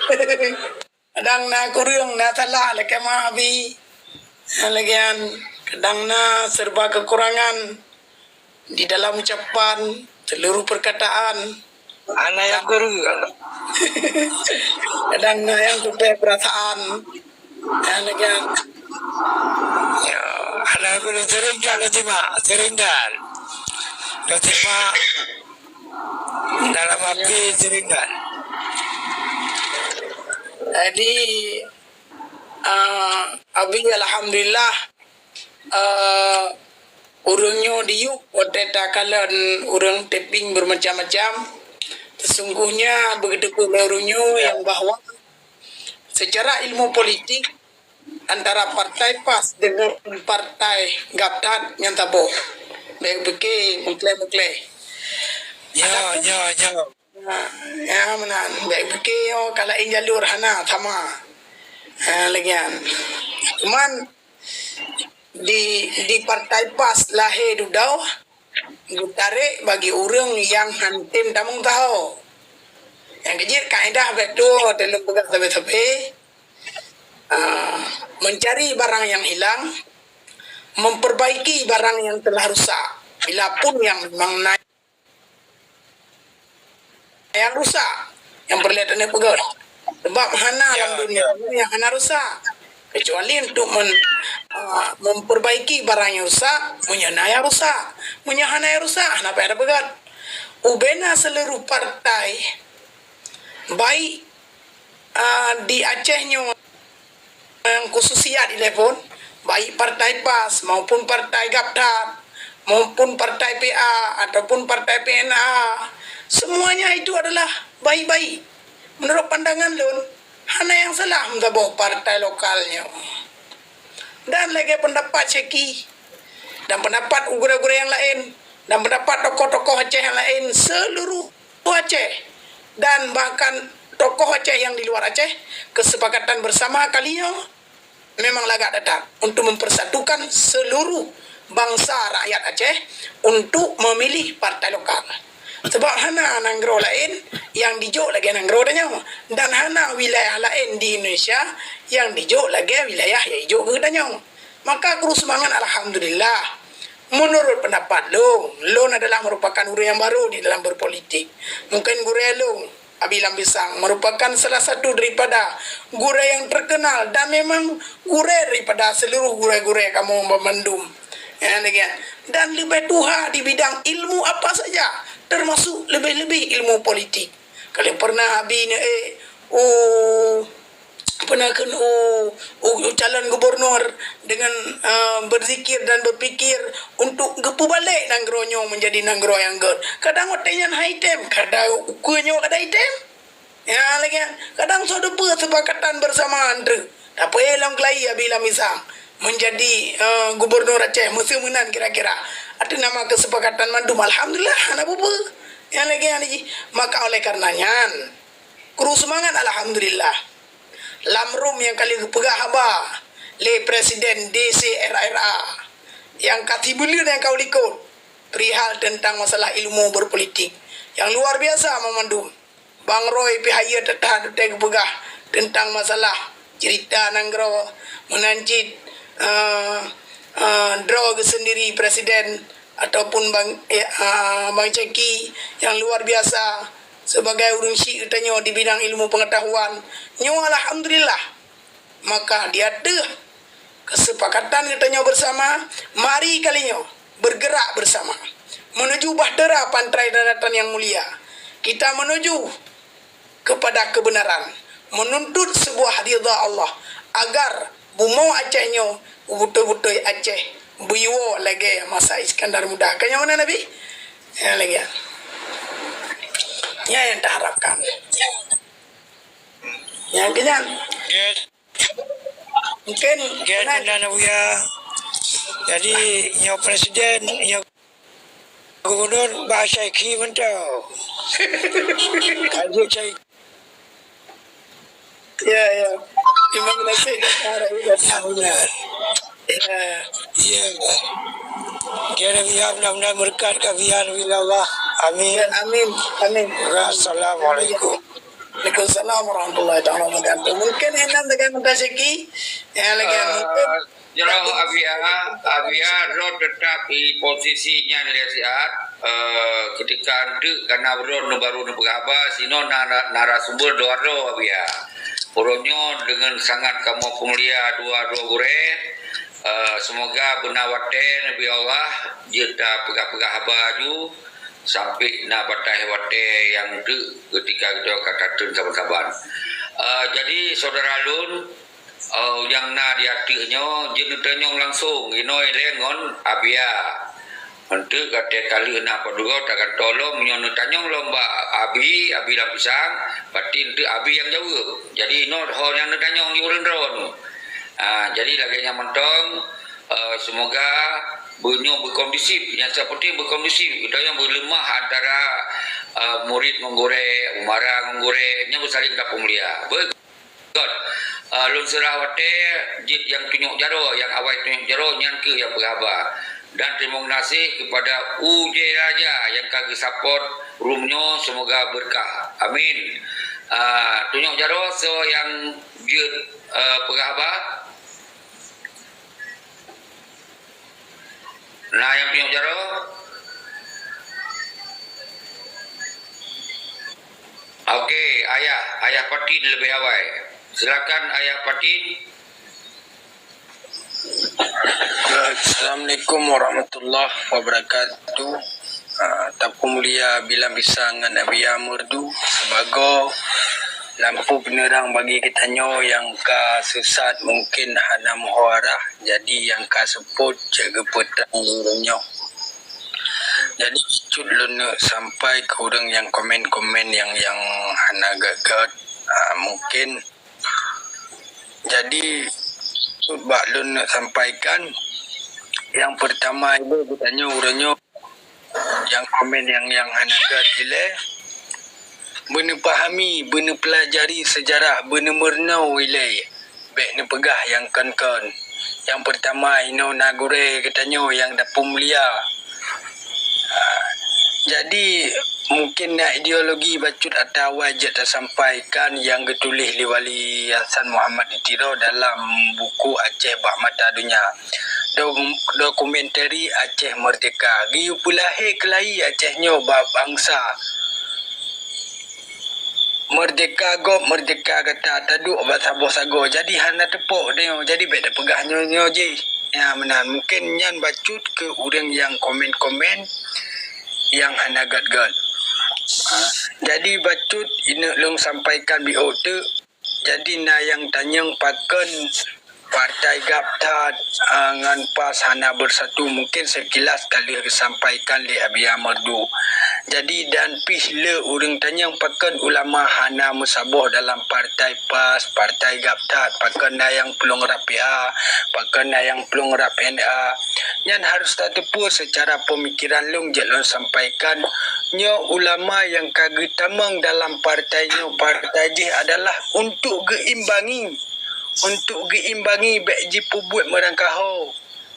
kadang na kurang na salah lagi mahabi lagian kadang na serba kekurangan di dalam ucapan seluruh perkataan anak yang guru kadang na yang sampai perasaan lagian ya anak guru seringkali seringkali dalam api seringkali. Jadi abi alhamdulillah urangnya diuk oteta kalian urang tapping bermacam-macam. Sesungguhnya begitu urangnya yang bahwa secara ilmu politik antara partai PAS dengan partai Gaptat yang tabo baik beke mukle Ya. Ya menan baik beke yo kala jalur hana sama lagian cuman di partai PAS lahir dudau tarik bagi orang yang hantim tamung tahu yang kecil kaedah betul dalam pegang sabe-sabe mencari barang yang hilang, memperbaiki barang yang telah rusak. Bila pun yang memang naik yang rusak, yang perlihatannya pegal. Sebab hana dalam dunia yang hana rusak. Kecuali untuk memperbaiki barang yang rusak, menyana yang rusak, menyahana yang rusak, hana ada pegal. Ubena seluruh partai, baik di Acehnya yang khususnya di telepon, baik partai PAS maupun partai Gaptat maupun partai PA ataupun partai PNA, semuanya itu adalah baik-baik menurut pandangan lun. Hana yang salah mentabah partai lokalnya dan lagi pendapat Ceki dan pendapat ugura-ugura yang lain dan pendapat tokoh-tokoh Aceh yang lain seluruh Aceh dan bahkan tokoh Aceh yang di luar Aceh, kesepakatan bersama kalinya memang lagak datang untuk mempersatukan seluruh bangsa rakyat Aceh untuk memilih partai lokal. Sebab hana nanggro lain yang dijuk lagi nanggro danya dan hana wilayah lain di Indonesia yang dijuk lagi wilayah yang dijuk danya. Maka kru semangat alhamdulillah. Menurut pendapat Long adalah merupakan guru yang baru di dalam berpolitik. Mungkin guru Long Abi Lambisang merupakan salah satu daripada guru yang terkenal dan memang guru daripada seluruh guru-guru yang kamu memandum. Dan lebih tuha di bidang ilmu apa saja, termasuk lebih-lebih ilmu politik. Kalau pernah Abi ni pernah kan calon gubernur dengan berzikir dan berfikir untuk gepu balik nanggronyo menjadi nanggro yang good. Kadang otenyan haitem, kadang ukunya kada item. Ya lagi kadang sudah kesepakatan bersama Andre. Apa elang kelai Abi Lamisang menjadi gubernur Aceh musim menan kira-kira. Ada nama kesepakatan mandum alhamdulillah anak bubu. Yang lagi maka oleh karenanya kru semangat alhamdulillah. Lamrum yang kali pegah haba le presiden DCRRA yang katibulir yang kau likut perihal tentang masalah ilmu berpolitik yang luar biasa memandum. Bang Roy pihaya tetap pegah tentang masalah cerita nanggro menancit draw sendiri presiden ataupun Bang Ceki yang luar biasa sebagai urung syik katanya di bidang ilmu pengetahuan. Nyo alhamdulillah. Maka dia ada kesepakatan katanya bersama, mari kalinya bergerak bersama menuju bahtera pantai daratan yang mulia. Kita menuju kepada kebenaran, menuntut sebuah ridha Allah agar bumau Acehnya betul-betul Aceh biwo lagi masa Iskandar Muda. Kaya mana Nabi? Ya lagi. Ya yang diharapkan. Yang kenyan. Mungkin ya. Jadi yang presiden yang gubernur bahasa Iki mentau. Kaji cai. Ya. Terima kasih. Ya. Kira biar benar-benar berkat kebiar bila Allah. Amin. Amin. Assalamualaikum. Waalaikumsalam warahmatullahi taala wabarakatuh. Mungkin enak dengan Mutashiki. Ya lagi mungkin. Jero Avia lo tetap di posisinya lihat ketika itu karena baru berapa sino narasumber doa Avia. Poronyo dengan sangat kamu pemulia dua gure. Semoga benawate Nabi Allah jeda pegah-pegah baju sampai na batai wate yang itu ketika kita katakan saban-saban. Jadi saudara Lun yang na diatiknya jenutanya langsung inoi lengon Abia untuk kata kali na paduga takkan tolong nyonutanya lomba Abi lah pisang berarti itu Abi yang jawab jadi no hal yang nutanya yurin ron jadi lagi yang mentong semoga bunyo berkondusif yang seperti berkondusif itu yang berlemah antara murid menggore umara menggore nya bersaling tak pemulia betul Lun Serawate jit yang tunjuk jaro yang awal tunjuk jaro nyangke yang beraba dan terima kasih kepada UJ Raja yang kagak support roomnya semoga berkah amin tunjuk jaro so yang jit beraba nah yang tunjuk jaro okey ayah Patin lebih awal. Silakan Ayah Patin. Assalamualaikum warahmatullahi wabarakatuh. Tapu mulia bila bisa dengan Nabi Merdu sebagai lampu penerang bagi kita nyo yang ka sesat mungkin hana muharah jadi yang ka seput jaga petang nyo. Jadi cudlun sampai ke orang yang komen-komen yang hana gagat mungkin. Jadi Pak Lun nak sampaikan yang pertama itu bertanya orangnya yang komen yang anaga gila benar pahami benar pelajari sejarah benar mernau wilai baik ni pegah yang kan yang pertama ino nagure katanya yang dapur mulia jadi mungkin nak ideologi bacut atau wajib tersampaikan yang ditulis oleh Wali Hasan Muhammad Itiro dalam buku Aceh Bak Mata Dunia. Dokumentari Aceh Merdeka. Giu pulahe kelai Acehnya bangsa. Merdeka kata taduk basabo sago. Jadi hana tepuk dia. Jadi beda pegahnya je. Ya benar. Mungkin yang bacut ke orang yang komen-komen yang hana gat-gat. Jadi bacut ini long sampaikan BO tu. Jadi na yang tanyang pakan partai Gaptat dengan PAS hana bersatu mungkin sekilas kali disampaikan oleh Abia Merdu. Jadi dan pihle orang tanyang pakan ulama hana musaboh dalam partai PAS, partai Gaptat, pakan na yang pelung rapia, pakan na yang pelung rap NA. Yang harus tak tepu secara pemikiran long jelon sampaikan nyo ulama yang kagak tamang dalam partainya partai je adalah untuk geimbangi beji pubuat merangkaho.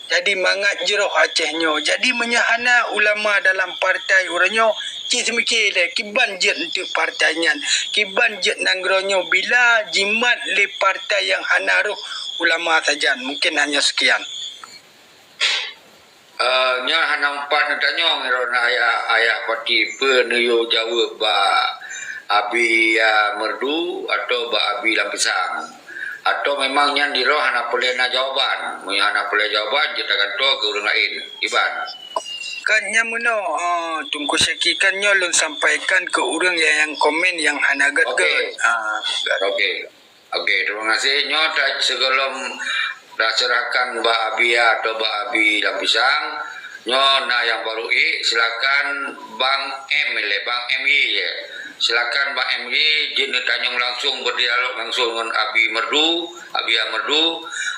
Jadi mangat jeroh Acehnya. Jadi menyahana ulama dalam partai orangnya cik semikir le kiban jet untuk partainya. Kiban jet nanggronyo bila jimat le partai yang hana roh ulama saja. Mungkin hanya sekian. Nya hana empat natanya ngerona ayah pati penuyo jawab ba Abi Merdu atau ba Abi Lampisang atau memangnya diro hana pelena jawaban hana pelena jawaban kita kanto ke orang lain Iban kan nyamuno tunggu sekikan nyolong sampaikan ke orang yang komen yang hana gat-gat. Okey terima kasih nyota sebelum dah serahkan Mbak Abia atau Mbak Abi Lampisang nyona yang baru silakan Bang MI ya. Silakan Bang MI jin tanyong langsung berdialog langsung dengan Abi Merdu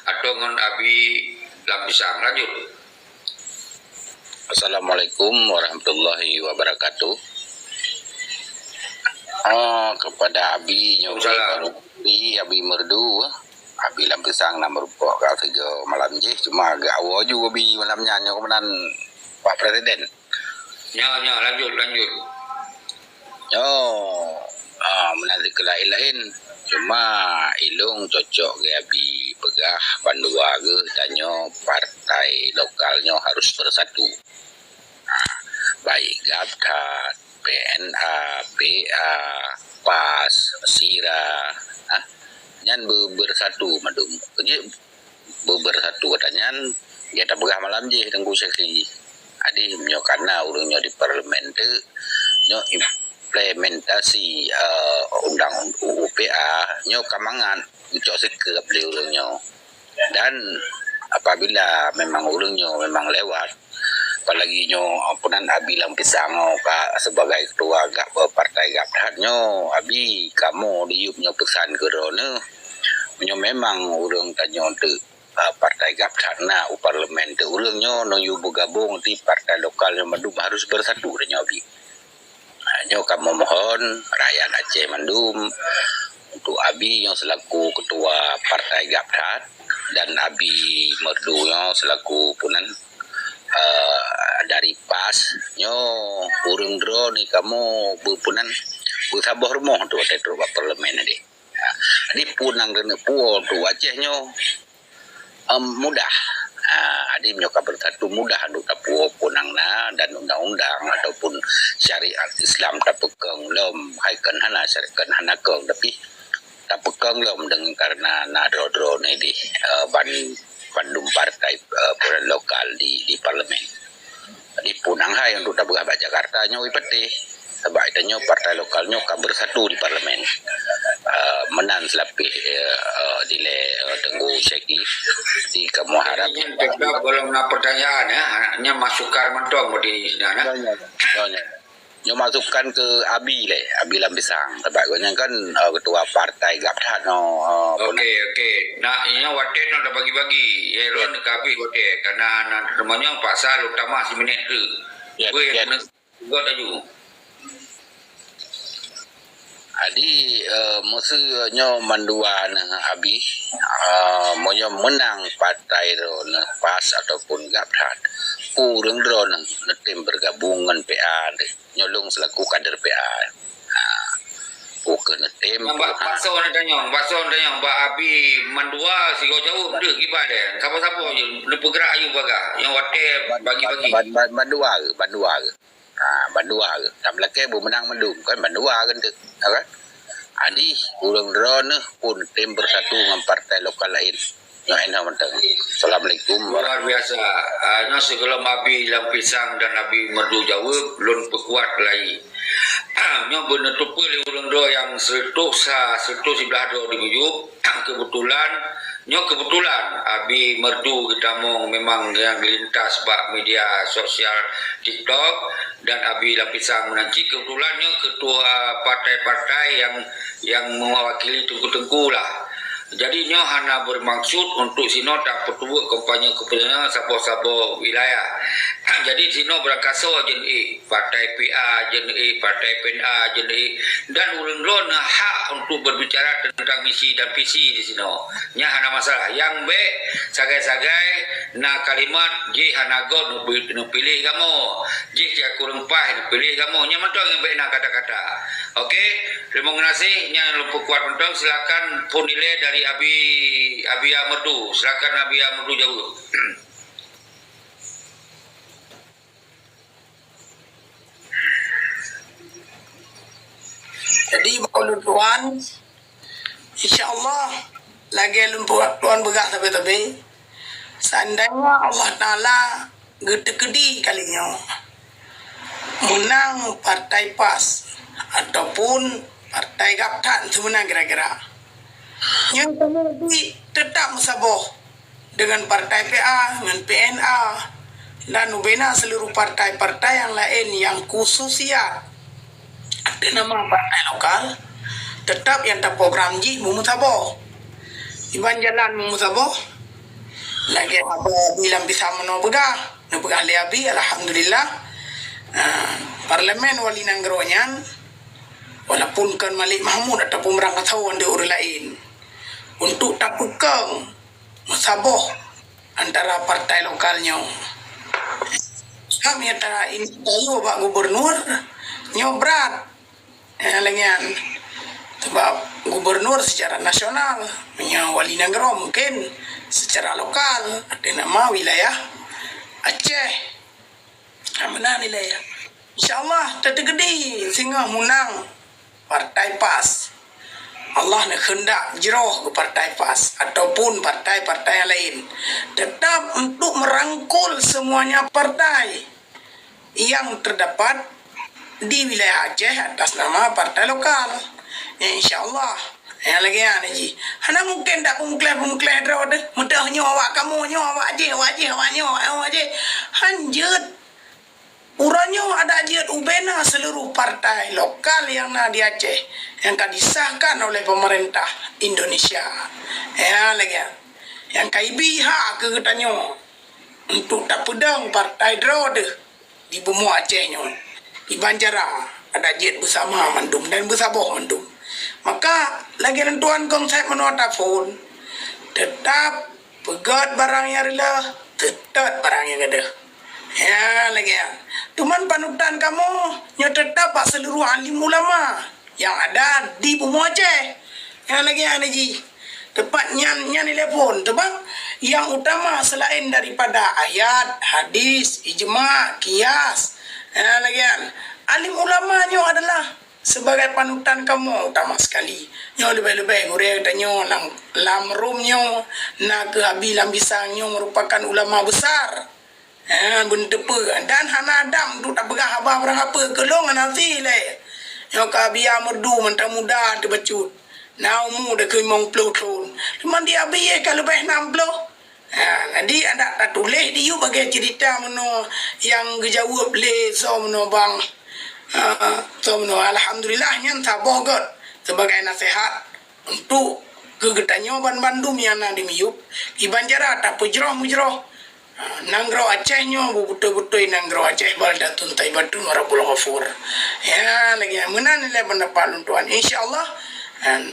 atau dengan Abi Lampisang. Lanjut. Assalamualaikum warahmatullahi wabarakatuh. Kepada Abi Abi Merdu Abi Lampisang nomor pokok ketiga malam je cuma agak awal juga Abi malamnya kemudian Pak Presiden. Lanjut. menanti ke lain-lain. Cuma ilung cocok ke abi pegah bandua ke tanyo partai lokalnya harus bersatu. Baik Gaptat, PNA, PA, PAS, SIRA, nyan bersatu madum. Jadi bersatu katanya ya tak pegah malam je tengku seksi. Adi nyo karena urungnya di parlemen tu nyo implementasi undang UPA nyo kamangan ucok sekep le urungnya. Dan apabila memang urungnya memang lewat apalagi nyo ampunan abi lang pisang sebagai ketua partai Gaptat nyo abi kamu diup nyo pesan gerone nyo memang urung tanyo tu partai Gaptat na parlemen tu urung nyo no yu bergabung di partai lokal yang Mandum harus bersatu dengan abi. Nyo kamu mohon rakyat Aceh Mandum untuk abi yang selaku ketua partai Gaptat dan abi merdu yang selaku punan dari PAS nyo urung dro ni kamu punan sabah rumah tu tetu parlemen ade. Adi punang dene puo tu Aceh nyo mudah. Adi nyo kabar satu mudah untuk tapu punangna dan undang-undang ataupun syariat Islam tapekeng lom haikan hana syariat hana keng tapi tapekeng lom dengan karena nadro-dro ni di Bandung partai lokal di parlemen. Di punang hai untuk tapu abad Jakarta nyo ipetih sebab itu partai lokalnya kabar satu di parlemen. Menan selapih dile tenggu segi di kamu harap Ini tegak belum nak pertanyaan ya, anaknya masukkan mentong di sana. Nyo masukkan ke abi Lampisang sebab kan ketua partai Gaptat no. Okey. Nak ini watet nak bagi-bagi. Ya ron kapi watet karena nak temannya pasal utama si minit tu. Wei gua taju. Adi musuhnya mandua abi moyo menang partai ron PAS ataupun Gaptat purung ron netim bergabungan PA nyolong selaku kader PA bukan netim Mbak Paso nak tanya Mbak Abi mandua si kau jauh dah gimana dia siapa-siapa je lu bergerak ayu baga yang watet bagi-bagi bandua ke tam lake bu menang mendung kan bandua kan tu kan adi urang ron pun tim bersatu dengan partai lokal lain yang enak mentang. Assalamualaikum. Luar biasa. Hanya sebelum Abi Lampisang dan Abi Merdu jawab belum berkuat lagi. Nyo benar tu pilih urang do yang setuh sebelah do dibujuk kebetulan Abi Merdu kita mau memang yang lintas bak media sosial TikTok dan Abi Lampisang menanti kebetulannya ketua partai-partai yang mewakili tengku-tengku lah. Jadi nyo hana bermaksud untuk sino tak pertua kampanye siapa-siapa wilayah. Jadi sino berangkaso jenis partai PA, jenis partai PNA, jenis dan ulun-ulun hak untuk berbicara tentang misi dan visi di sino. Nya hana masalah. Yang B sagai-sagai na kalimat ji hana god nu pilih kamu. Ji dia kurang pah nu pilih kamu. Nya mentong yang B na kata-kata. Okey, terima kasih. Nya lupa kuat mentong silakan pun nilai dari Abi Merdu. Silakan Abi Merdu jawab. Jadi kalau tuan, insyaAllah lagi tuan begah tapi seandainya Allah Ta'ala gede-gede kalinya menang partai PAS ataupun partai Gaptat sebenarnya kira-kira yang kemudian tetap musaboh dengan partai PA, dengan PNA dan ubena seluruh partai-partai yang lain yang khususnya ada nama partai lokal tetap yang tak program ji musaboh iban jalan musaboh lagi apa bilang bisa menobega leabi alhamdulillah parlemen wali nanggeronyan walaupun kan Malik Mahmud ataupun merangkat hawan di orang lain untuk tapukang musaboh antara partai lokalnya. Kami antara ini tahu Pak Gubernur nyobrat lengan Sebab gubernur secara nasional, punya wali negara mungkin secara lokal ada nama wilayah Aceh. Mana wilayah? InsyaAllah tergede sehingga menang partai PAS. Allah nak hendak jeroh ke partai PAS ataupun partai-partai yang lain. Tetap untuk merangkul semuanya partai yang terdapat di wilayah Aceh atas nama partai lokal. Ya insyaAllah. Yang lagi yang ni. Hana mungkin tak pemuklah draw deh. Mudah nyawa kamu nyawa awak je. Hanjut. Uranya ada ajiat ubena seluruh partai lokal yang ada di Aceh yang akan disahkan oleh pemerintah Indonesia. Ya lagi yang KIB hak ke katanya untuk tak pedang partai draw deh di bumi Acehnya di Banjara ada ajiat bersama mandum dan bersabar mandum. Maka lagi rentuan konsep menua telefon tetap pegat barang yang rela tetap barang yang ada. Ya lagi ya. Tuman panutan kamu yang tetap seluruh alim ulama yang ada di bumi Aceh. Ya lagi ya Ji. Tepat nyan telepon. Tepat yang utama selain daripada ayat, hadis, ijma, kias. Ya lagi ya. Alim ulamanya adalah sebagai panutan kamu utama sekali. Nyo lebih-lebih gurih tanya lamrumnya nak ke abi lambisangnya merupakan ulama besar. Bentepa dan hana adam tu tak pegah abah berapa kelong nanti le. Yo ka biar merdu mentang muda tu bacut. Naumu dah kemong plotron. Cuma dia biar kalau lebih 60. Jadi ada tak tulis dia bagi cerita meno yang gejawab le so meno bang. So meno alhamdulillah nyan tabah god sebagai nasihat untuk kegetanyo Bandung yang ada di Miyup. Di Banjara tak pujroh-mujroh. Nanggro Acehnya betul-betul Nanggro Aceh baldatun taibatun warabul ghafur. Ya lagi mana nilai pendapat luntuan insyaallah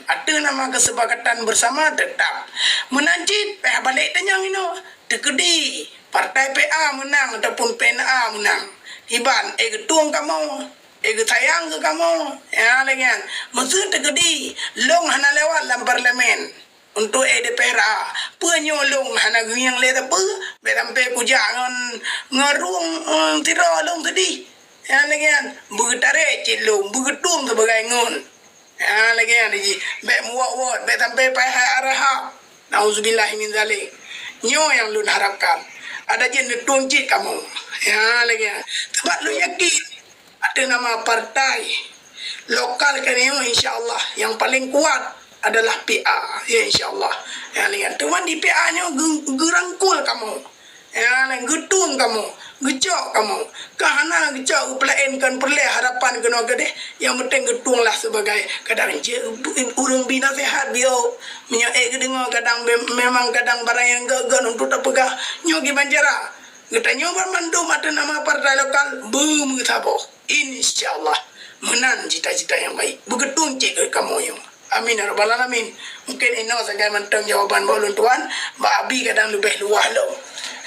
ada nama kesepakatan bersama tetap menanjit pihak balik tanyang ino tekedi partai PA menang ataupun PNA menang iban ketung kamu sayang ke kamu ya lagi maksud tekedi long hana lewat dalam parlimen untuk DPRA penyolong hana yang leta pe berampe pujangan ngarung tira long tadi ya lagi bertare cilung bergetung sebagai ngun ya lagi ni be muat be sampai pai arah nauzubillah min zalik nyo yang lu harapkan ada je netung cik kamu ya lagi sebab lu yakin ada nama partai lokal kan insyaallah yang paling kuat adalah PA ya insyaallah ya lihat tuan di PA nya gerangkul kamu ya lain getung kamu gejok kamu kahana gejok pelainkan perle harapan kena gede yang penting getunglah sebagai kadang je urang bina sehat bio menyae dengar kadang memang kadang barang yang gagal untuk tak pegah nyogi Banjara getanyo bermandum ada nama partai lokal bermutaboh insyaallah menang cita-cita yang baik begetung cik kamu yang amin ya rabbal alamin. Mungkin ini saja mentang jawaban bolon tuan. Mbak Abi kadang lebih luah lo.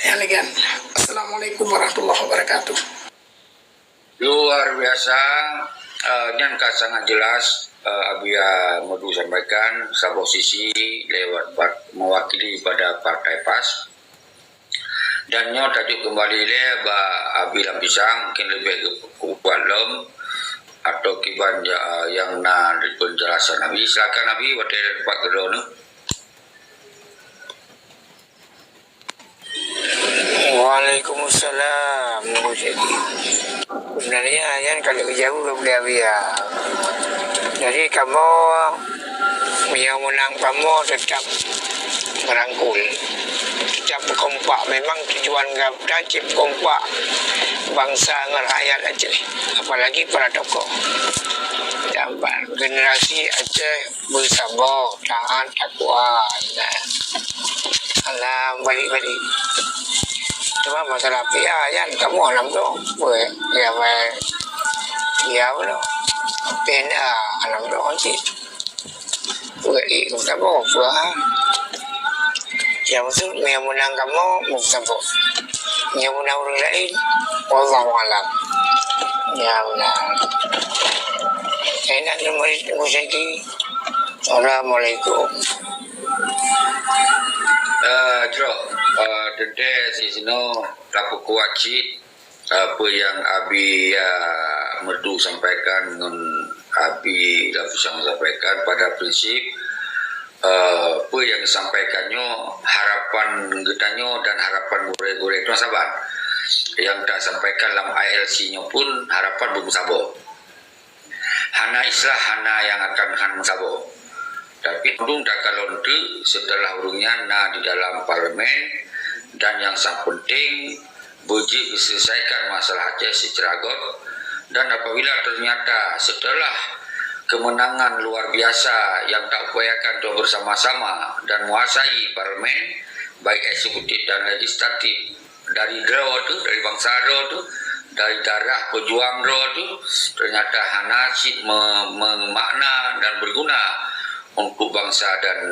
Ya lagi. Assalamualaikum warahmatullahi wabarakatuh. Luar biasa. Yang sangat jelas Abia Modu sampaikan sebuah sisi lewat mewakili pada partai PAS. Dan nyo tajuk kembali le Abi Lampisang mungkin lebih kuat lom atau kiban yang na penjelasan Nabi. Silakan Nabi pada tempat kedua ni. Waalaikumsalam. Sebenarnya yang kalau jauh ke beliau. Jadi kamu yang menang kamu tetap merangkul, tetap kompak. Memang tujuan wajib kompak bangsa dengan rakyat Aceh, apalagi para tokoh. Jamban generasi Aceh bersabar, taat, takwa. Alam balik-balik. Cuma masalah PA kan kamu alam tu, ya apa PNA alam tu sih. Beri kita bawa pulang. Yang maksud yang menang kamu muktabah. Yang menang orang lain, wallahu alam. Ya benar. Enak nombor itu lagi Assalamualaikum. Jro, dende si sino lapu kuacit apa yang Abi merdu sampaikan dengan Abi lapu sampaikan pada prinsip apa yang disampaikannya harapan getanyo dan harapan gure-gure itu saban yang tak sampaikan dalam ILC-nya pun harapan belum sabo. Hana islah hana yang akan han sabo. Tapi urung dah kalau itu setelah urungnya di dalam parlemen dan yang sangat penting buji diselesaikan masalah Aceh secara god, dan apabila ternyata setelah kemenangan luar biasa yang tak upayakan untuk bersama-sama dan menguasai parlemen baik eksekutif dan legislatif dari draw tu, dari bangsa draw tu, dari darah pejuang draw tu, ternyata hanasid memakna dan berguna untuk bangsa dan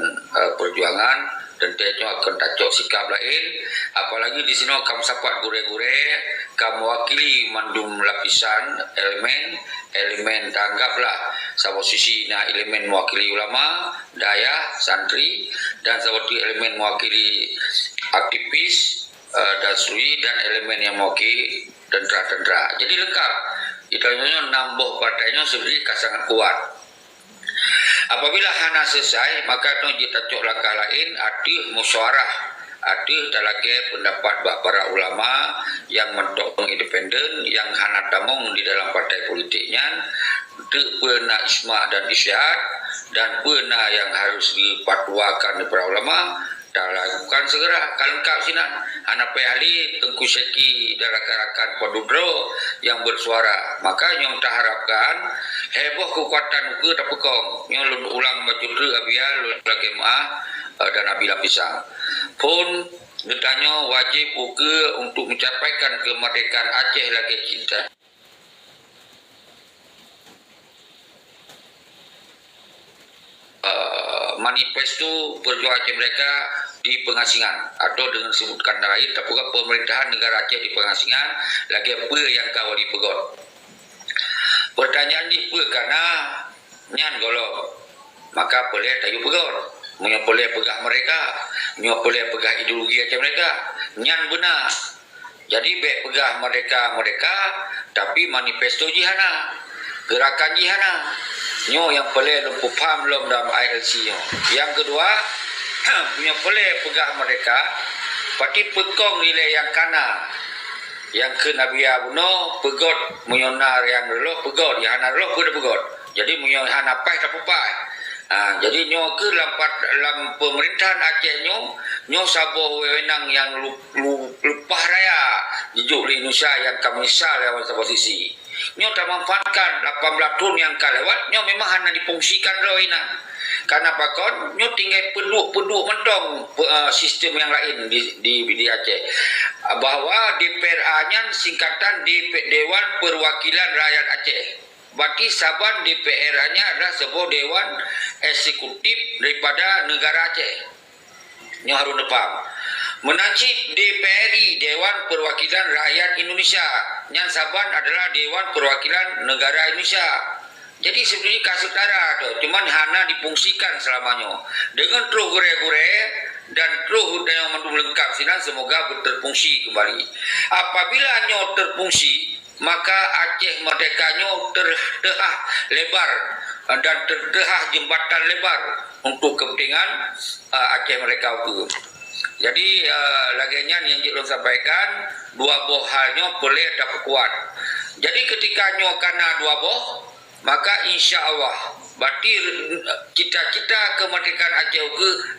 perjuangan, dan tentunya akan tacok sikap lain. Apalagi di sini kamu sapat gure-gure, kamu wakili mandum lapisan elemen tanggaplah sama sisi elemen mewakili ulama, daya, santri, dan seperti elemen mewakili aktivis dan suri, dan elemen yang mewakili tentera-tentera. Jadi lengkap. Kita nambah partainya sebenarnya sangat kuat. Apabila hana selesai, maka kita cok langkah lain, ada musyawarah, ada dalage pendapat para ulama yang mendukung independen, yang hana tamong di dalam partai politiknya, pernah isma dan isyad, dan pernah yang harus dipatuakan para ulama, dah lakukan segera. Kalau lengkap sinan, anak ahli Tengku Syeki dan rakan-rakan Padudro yang bersuara, maka yang tak harapkan heboh kekuatan uke tak pekong yang ulang bacudru abial lagi dan abila pisang pun ditanya wajib uke untuk mencapaikan kemerdekaan Aceh lagi cinta manifesto perjuangan Aceh mereka di pengasingan atau dengan sebutkan lain tapi pemerintahan negara Aceh di pengasingan lagi apa yang kau dipegot. Pertanyaan di apa karena nyan golong maka boleh tayu pegot punya boleh pegah mereka punya boleh pegah ideologi Aceh mereka nyan benar. Jadi baik pegah mereka tapi manifesto jihana gerakan jihana nyo yang boleh lumpuh paham belum dalam ILC nyo. Yang kedua punya boleh pegah mereka pati pekong nilai yang kana yang ke Nabi Abuno pegot menyonar yang dulu pegot yang hana dulu pun pegot jadi menyonar hana pai tak pai. Jadi nyo ke dalam pemerintahan Aceh nyo saboh wewenang yang lupah raya dijuk di Indonesia yang kamisal yang posisi nyo tak manfaatkan 18 tahun yang kalewat nyo memang hana dipungsikan roina karena pakon nyo tinggal penduk mentong sistem yang lain di Aceh bahwa DPRA-nya singkatan Dewan Perwakilan Rakyat Aceh. Berarti saban DPRA-nya adalah sebuah dewan eksekutif daripada negara Aceh. Nyo harus paham. Menancik DPRI, Dewan Perwakilan Rakyat Indonesia. Yang saban adalah Dewan Perwakilan Negara Indonesia. Jadi sebenarnya kasetara tu, cuman hana dipungsikan selamanya. Dengan terus gure-gure dan terus yang mendung lengkap sinan semoga terfungsi kembali. Apabila nyo terfungsi, maka Aceh merdekanya terdehah lebar dan terdehah jembatan lebar untuk kepentingan Aceh mereka itu. Jadi laginya yang Jik sampaikan dua boh halnya boleh dapat kuat. Jadi ketika nyo kena dua boh, maka insya Allah berarti cita-cita kemerdekaan Aceh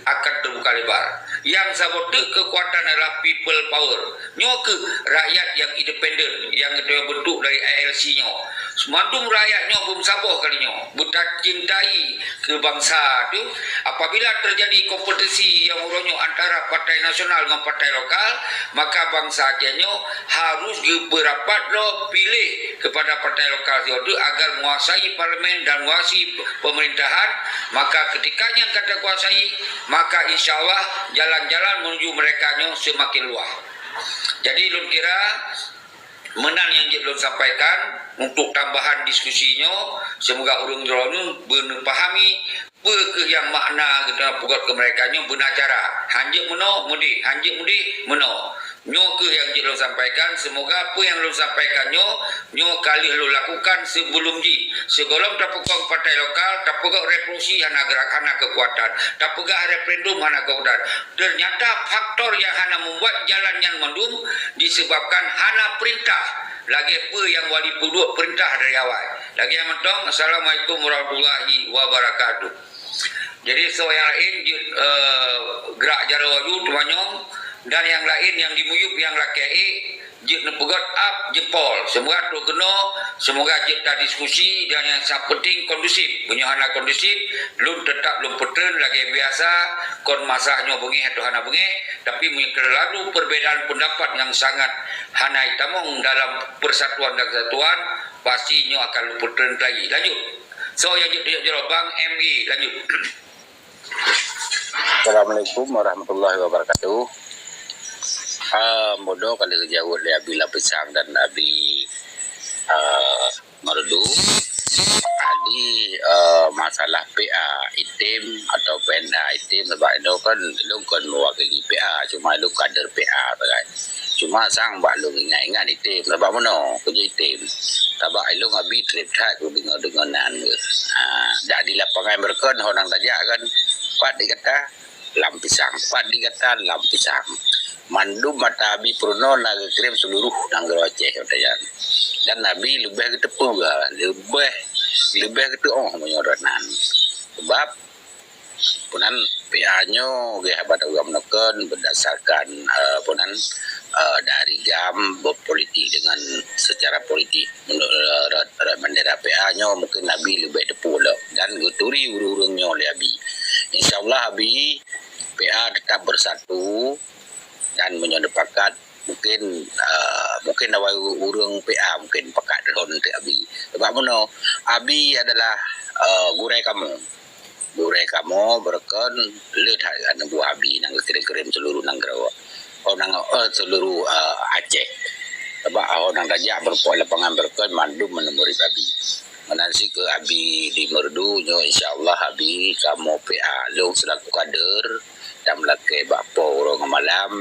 akan terbuka lebar. Yang sabot kekuatan adalah people power. Nyo ke rakyat yang independen, yang bentuk dari ILC-nya. Semandung rakyatnya belum sabar kalinya. Budak cintai ke bangsa tu. Apabila terjadi kompetisi yang uronyo antara partai nasional dengan partai lokal, maka bangsa Acehnya harus berapat lo pilih kepada partai lokal itu agar menguasai parlemen dan menguasai pemerintahan. Maka ketika yang kata kuasai, maka insya Allah jalan-jalan menuju mereka semakin luas. Jadi lun kira menang yang belum sampaikan untuk tambahan diskusinya, semoga urung-urung benar pahami apa ke yang makna kita pugat ke mereka nyo benar cara hanjek meno mudi meno nyo ke yang lo sampaikan semoga apa yang lo sampaikan nyo kali lo lakukan sebelum segolong tapukong partai lokal tapukong revolusi hana gerak hana kekuatan tapukah referendum hana kekuatan ternyata faktor yang hana membuat jalan yang mendung disebabkan hana perintah lagi apa yang wali puduk perintah dari awal lagi yang mentong. Assalamualaikum warahmatullahi wabarakatuh. Jadi so yang lain gerak jarawaju tumanyong dan yang lain yang dimuyup yang lakai jit nepegat up jempol semoga tu kena semoga jit dah diskusi dan yang sangat penting kondusif punya anak kondusif belum tetap belum petren lagi biasa kon masahnya bengi atau hana bengi tapi terlalu perbedaan pendapat yang sangat hana hitamong dalam persatuan dan kesatuan pastinya akan lupa petren lagi lanjut so yang jit bang MI lanjut. Assalamualaikum warahmatullahi wabarakatuh. Bodoh kali kejauh le abi lapisang dan abi merdu. Adi masalah PA item atau PNA item sebab itu kan lu kan mewakili PA cuma lu kader PA kan. Cuma sang bak lu ingat item sebab mana kerja item. Tabak lu ngabi trip tak dengan dak di lapangan berkon orang tajak kan. Pat dikata lampisang, pat dikata lampisang. Mandum mata abi purno nak kirim seluruh nangger Aceh katakan. Dan Nabi lebih ke tepu lebih ke tuong menyodonan. Sebab punan PA-nyo ge habat agam neken berdasarkan punan dari gam berpolitik dengan secara politik menurut bendera PA-nyo mungkin Nabi lebih tepu lah dan guturi urung-urungnya oleh Abi. InsyaAllah Abi PA tetap bersatu dan menyepakat mungkin awal urung PA mungkin pakat delon untuk Abi. Sebab mana Abi adalah gurai kamu berkon lihat anu buah Abi nang kirim seluruh nanggara seluruh Aceh. Sebab orang raja berpuak lapangan berkon mandum menemui Abi. Menansi ke Abi di merdu nyo insyaallah Abi kamu PA lu selaku kader dan melakai bapo orang malam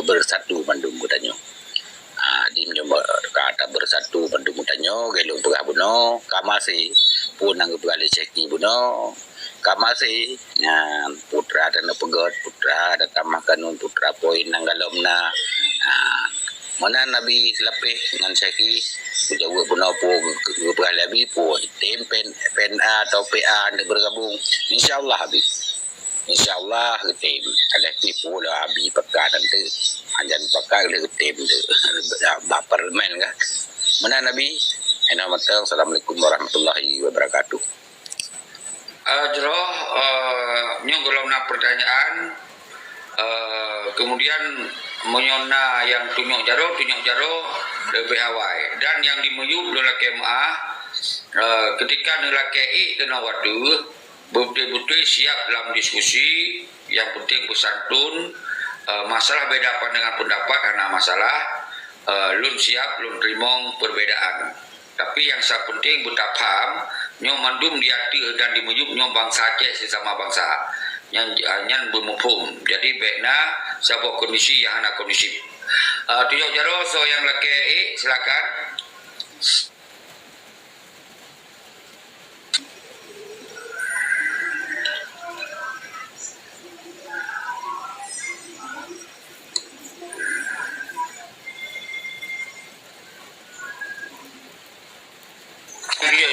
bersatu bandung kutanyo. Di mencoba kata bersatu bandung kutanyo gelung pegah buno kamasi pun nang pegale ceki buno kamasi putra dan pegot putra datang makan putra poin nang galomna mana Nabi selapih dengan ceki jauh buno pu pegale Abi pu tim PNA atau PA nak bergabung insyaallah Habib. InsyaAllah tim ada tipu lah Abi pakai nanti anjan pakai le tim baper men kan mana Nabi enamatang. Assalamualaikum warahmatullahi wabarakatuh. Jeroh nyonggolong pertanyaan kemudian menyona yang tunjuk jaro lebih awal dan yang dimuyub dalam KMA ketika nilai kena waktu betul-betul siap dalam diskusi yang penting bersantun masalah beda pandangan pendapat karena masalah lun siap lun terima perbedaan tapi yang sangat penting betul paham nyom mandum diati dan dimujub nyom bangsa Aceh sesama bangsa yang bermufhum jadi baiknya sebuah kondisi yang anak kondisif tunjuk jaro so yang laki silakan.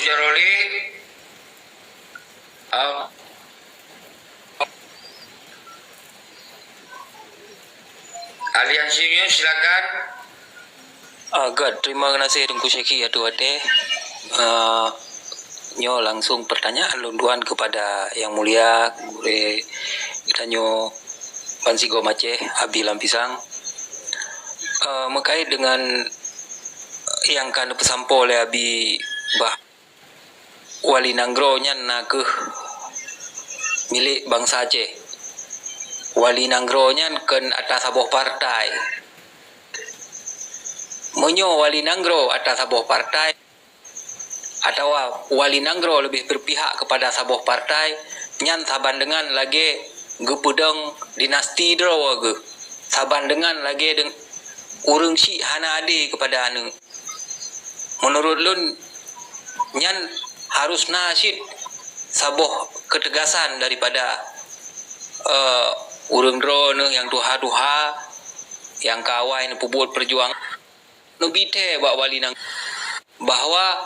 Jaroli aliansinya silakan. God, terima kasih Tungku Syekhi Atu Ate. Nyo langsung pertanyaan lunduan kepada yang mulia kita nyo Pansigo Aceh Abi Lampisang mengkait dengan yang kan pesampo oleh Abi bah wali nanggro-nya nak milik bangsa Aceh. Wali nanggro-nya kan atas sebuah partai. Menyo wali nanggro atas sebuah partai atau wali nanggro lebih berpihak kepada sabuh partai nyan saban dengan lagi gepedeng dinasti draw ge saban dengan lagi urang si hana ade kepada anu. Menurut lun nyan harus nasid sabuh ketegasan daripada urang drone yang duha-duha yang kawai pebut perjuangan nubite bak wali nang bahwa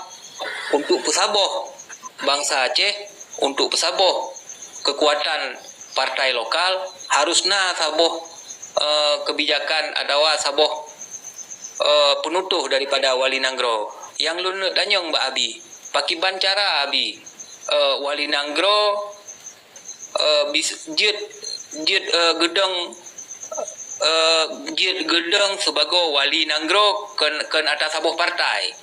untuk pesaboh bangsa Aceh, untuk pesaboh kekuatan partai lokal harusnya saboh kebijakan adawa saboh penutuh daripada wali nanggro yang lun danyong Mbak Abi pakiban cara Abi wali nanggro jid gedeng sebagai wali nanggro ken atas sabuh partai.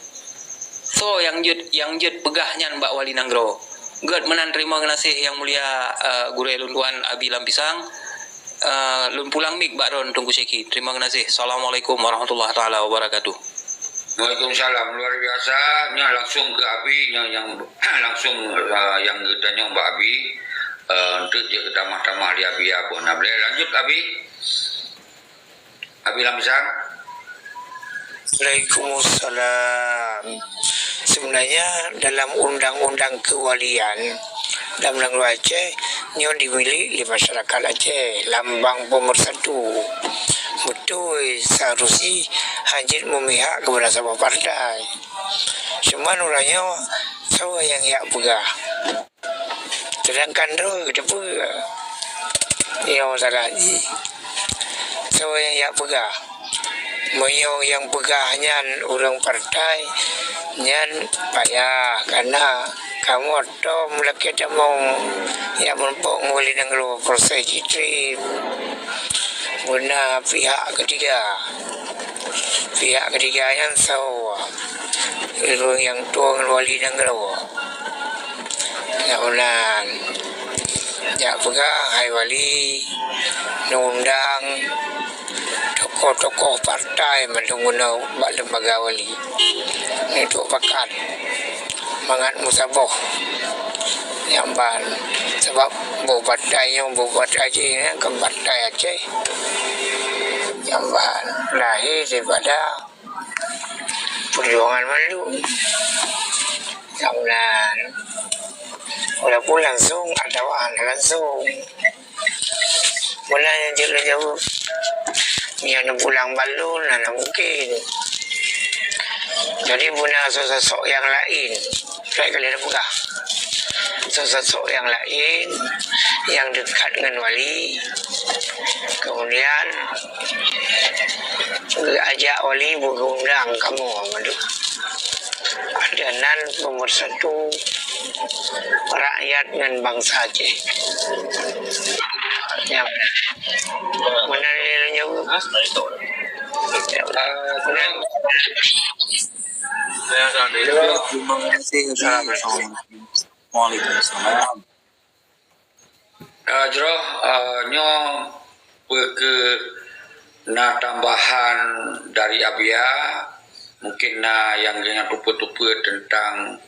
So yang jid pegahnya Mbak Wali Nanggro. God menan terima kasih yang mulia Guru Lun Tuan Abi Lampisang. Lun pulang mik Mbak Ron tunggu seki. Terima kasih. Assalamualaikum warahmatullahi taala wabarakatuh. Waalaikumsalam, luar biasa. Nya langsung ke Abi yang langsung yang gedanya Mbak Abi untuk je ketamah-tamah di Abi apa. Nah, boleh lanjut Abi. Abi Lampisang. Waalaikumsalam. Sebenarnya dalam undang-undang kewalian dalam negeri Aceh nyo dimiliki di masyarakat Aceh lambang pemersatu. Betul seharusnya hajit memihak kepada sebuah partai. Cuma nuranya sawa yang yak pegah. Sedangkan roh kita pegah. Ya masalah ni. Sawa yang yak pegah. Moyo yang pegahnya orang partai nyan payah karena kamu atau melekat mau yang menumpuk nguli dengan proses itu guna pihak ketiga yang sawa yang tuang wali dengan ya ulan ya pegah hai wali undang tokoh-tokoh partai mengguna lembaga wali itu pakat mangat musaboh yang ban sebab buat Aceh ke partai Aceh yang ban lahir daripada perjuangan malu yang ban walaupun langsung atau langsung mulanya jauh yang pulang balun mana mungkin. Jadi punya sosok yang lain. Saya kalian buka. Sosok yang lain yang dekat dengan wali. Kemudian ajak wali mengundang kamu adanan pemersatu rakyat dan bangsa Aceh. Yang menariknya Nyo ke na tambahan dari Abia mungkin na yang dengan tupu-tupu tentang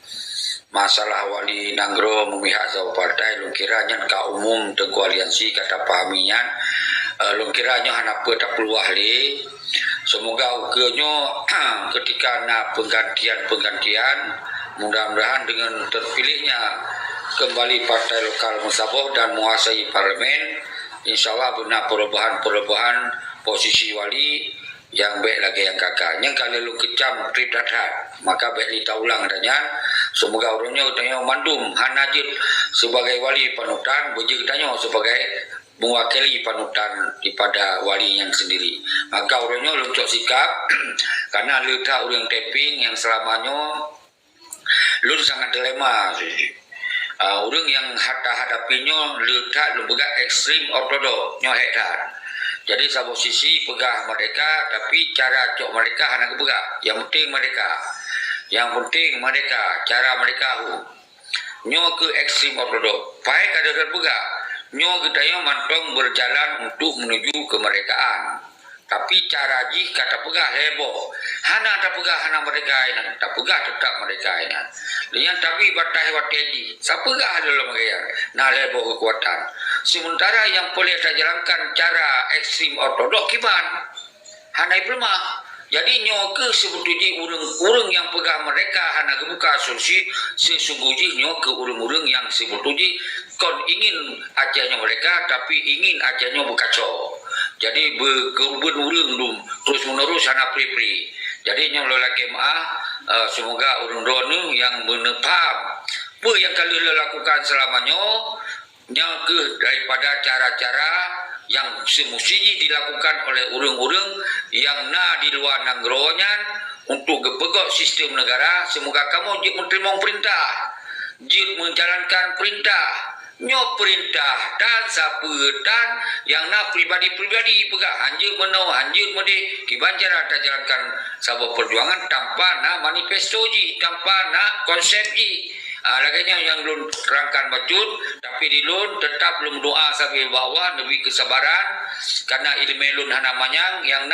masalah wali nanggro memihak sahabat partai lung kiranya ka umum tengku aliansi kata pahaminya lung kiranya hanapa tak peluah li semoga ukenyo ketika na penggantian mudah-mudahan dengan terpilihnya kembali partai lokal Musaboh dan menguasai parlemen insyaallah benar perubahan posisi wali yang baik lagi yang kakak yang kalau lu kecam trip dahat maka baik li taulang adanya semoga orangnya utanya mandum hanajid sebagai wali panutan beji katanya sebagai mewakili panutan daripada wali yang sendiri maka orangnya luncok sikap karena letak orang taping yang selamanya lu sangat dilema orang yang hadapinya letak lembaga ekstrim ortodok nyohedan. Jadi satu sisi pegah mereka tapi cara cok mereka hanya pegah. Yang penting mereka cara mereka nyo ke ekstrim ortodok. Baik ada pegah. Nyo gedaya mantong berjalan untuk menuju kemerdekaan. Tapi cara ji kata pegah lebo. Hana tak pegah hana mereka ini. Tak pegah tetap mereka ini. Lihat tapi batai wateji. Sa pegah dalam mereka. Nah lebo kekuatan. Sementara yang boleh jalankan cara ekstrim ortodok kiban. Hana lemah. Jadi nyoke sebetulnya urang-urang yang pegah mereka hana kebuka asumsi sesungguhnya nyoke urang-urang yang sebetulnya kon ingin acanya mereka tapi ingin acanya berkacau. Jadi berkerubuan urang dum terus menerus hana pri-pri. Jadi nyong lola kemah semoga urang donu yang menepam apa yang kalian lakukan selamanya nyoke daripada cara-cara yang semestinya dilakukan oleh urang-urang yang di luar nanggronya untuk gepegok sistem negara. Semoga kamu menerima perintah, menjalankan perintah, perintah dan sapetan yang pribadi-pribadi pegah hanjut mede kibanjara jalankan sabab perjuangan tanpa manifesto tanpa konsep laganya yang belum terangkan bacut tapi di lun tetap belum doa sampai bawah lebih kesabaran karena ilmu lun namanya yang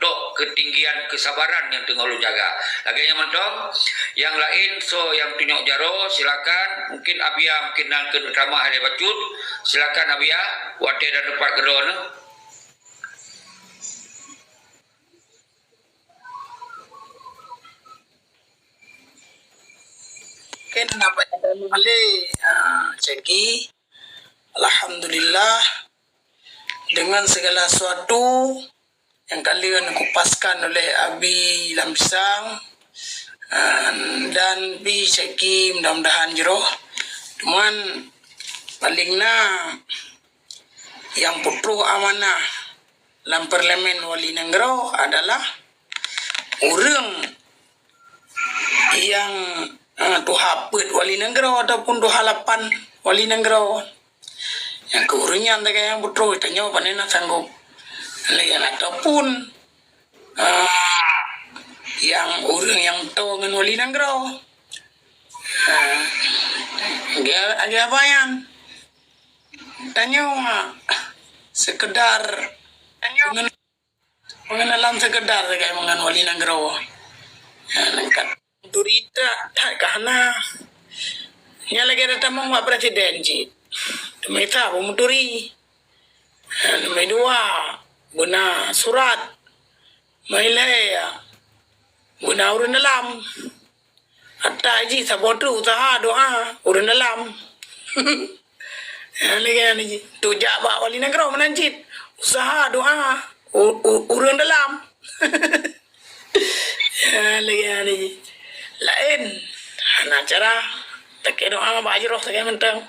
dok ketinggian kesabaran yang tengah lu jaga laganya mentong yang lain yang tunjuk jaro silakan mungkin Abia mungkin nangken ramah ada bacut silakan Abia wate dan depan gedon. Ken dapat mengale Cengki. Alhamdulillah dengan segala sesuatu yang kalian kupaskan oleh Abi Lamsang dan Bi Cengki mudah-mudahan jero. Cuman palingna yang putra amanah dalam parlemen Wali Nenggara adalah orang yang tuhapet Wali Nenggara ataupun tuhalapan Wali Nenggara yang keurungan yang putra itanya panena sanggup layan ataupun yang orang yang tahu dengan Wali Nenggara dia bayan tanya sekedar pengenalan sekedar kayak mengan Wali Nenggara lengkap durita tak kahana nya lagi ada tamang Pak Presiden ji demi tahu muturi demi dua guna surat mailaya guna urun dalam hatta ji sabotu usaha doa urun dalam lagi ji tu jabak Wali Nenggara menanjit usaha doa urun dalam lagi ji lain hana cara tak doa bajroh tak mentang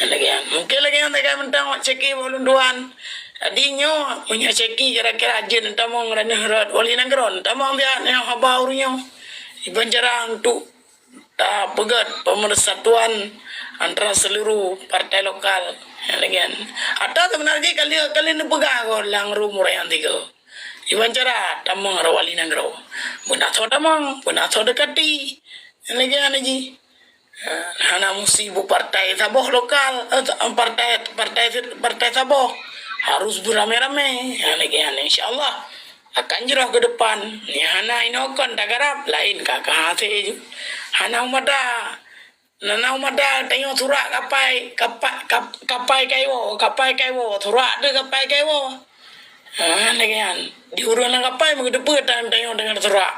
lagi mungkin lagi yang tak mentang ceki volunduan adinyo punya ceki kira-kira ajen tamong ranah Wali Nenggara tamong dia yang habaurnya iban cara untuk pegat pemersatuan antara seluruh partai lokal lagi atau sebenarnya kalian pegang lang rumur yang tiga iban cara tamong Wali Nenggara benaso tamong benaso dekati lagi hana musibu partai saboh lokal partai saboh harus beramai-ramai lagi insyaallah akan jerah ke depan ni hana inokon tagarap lain kakak hati hana umada nana umada tengok surat kapai kaiwo surat de kapai kaiwo lagi diurun lang kapai magdepat tengok dengan surat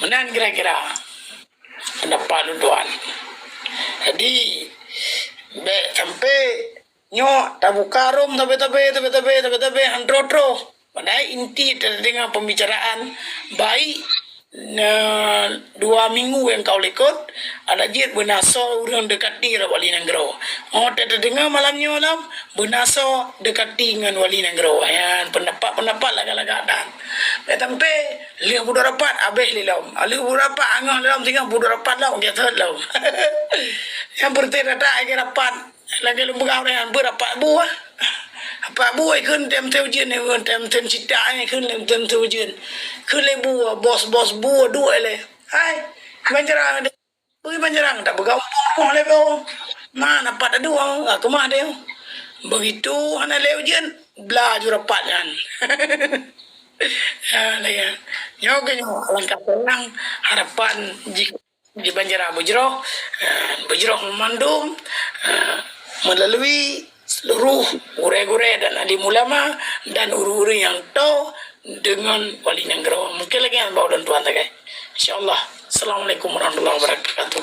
menan kira-kira pendapat tuan. Jadi sampai nyo tabuka rum tapi handrotro padahal inti dengan pembicaraan baik 2 minggu yang kau lekot ada jid benaso urang dekati Wali Nenggara dengar malamnya malam benaso dekati dengan Wali Nenggara ya pendapat lagak-lagak dan sampai lihat budak rapat abeh lilam lihat budak rapat angah lilam tinggal budak rapat lah dia third lah yang bertera tak lagi rapat lagi lembaga orang berapat buah apa buai kun tem ujian ni kun tem cita ni kun tem ujian kun le buah bos buah dua le hai banjarang ada bui banjarang tak bergaul le bo mana pada dua aku mah dia begitu ana le ujian bla jurapanyan. Ya, nyo ganyo langkah pelang harapan di Banjar Bujroh, Bujroh memandum melalui seluruh gure-gure dan alim ulama dan uru-uru yang tahu dengan wali negara. Mungkin lagi yang bawa dan tuan tak? InsyaAllah. Assalamualaikum warahmatullahi wabarakatuh.